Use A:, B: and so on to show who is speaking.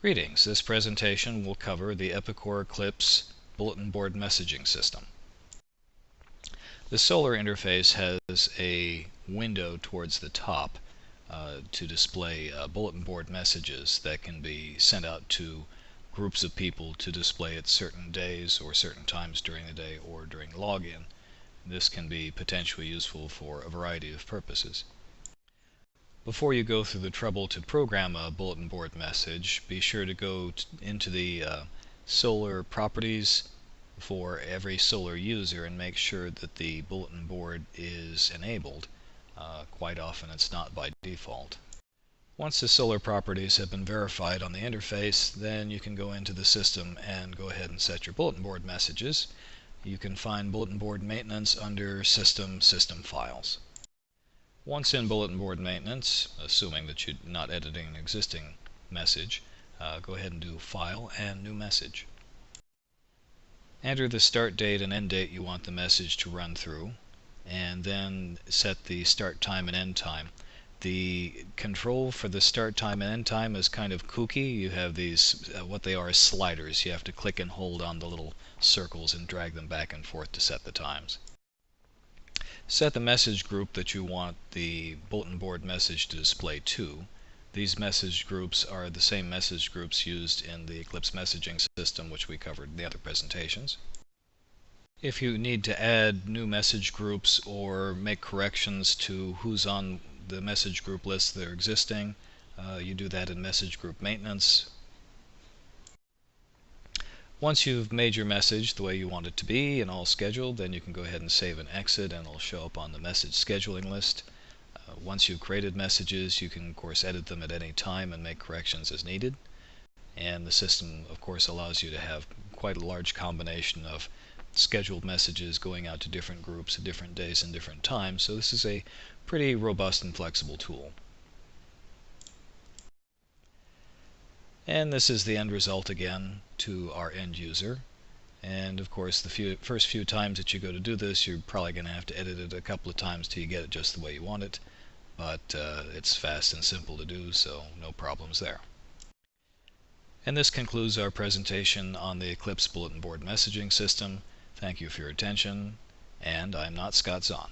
A: Greetings. This presentation will cover the Epicor Eclipse Bulletin Board Messaging System. The Solar interface has a window towards the top to display bulletin board messages that can be sent out to groups of people to display at certain days or certain times during the day or during login. This can be potentially useful for a variety of purposes. Before you go through the trouble to program a bulletin board message, be sure to go into the Solar properties for every Solar user and make sure that the bulletin board is enabled. Quite often it's not by default. Once the Solar properties have been verified on the interface, then you can go into the system and go ahead and set your bulletin board messages. You can find bulletin board maintenance under System Files. Once in bulletin board maintenance, assuming that you're not editing an existing message, go ahead and do File and New Message. Enter the start date and end date you want the message to run through, and then set the start time and end time. The control for the start time and end time is kind of kooky. You have these, what they are is sliders. You have to click and hold on the little circles and drag them back and forth to set the times. Set the message group that you want the bulletin board message to display to. These message groups are the same message groups used in the Eclipse messaging system, which we covered in the other presentations. If you need to add new message groups or make corrections to who's on the message group list that are existing, you do that in message group maintenance. Once you've made your message the way you want it to be and all scheduled, then you can go ahead and save and exit, and it'll show up on the message scheduling list. Once you've created messages, you can of course edit them at any time and make corrections as needed. And the system of course allows you to have quite a large combination of scheduled messages going out to different groups at different days and different times, so this is a pretty robust and flexible tool. And this is the end result again to our end user. And of course the first few times that you go to do this, you're probably going to have to edit it a couple of times till you get it just the way you want it, but it's fast and simple to do, so no problems there. And this concludes our presentation on the Eclipse Bulletin Board Messaging System. Thank you for your attention, and I'm not Scott Zahn.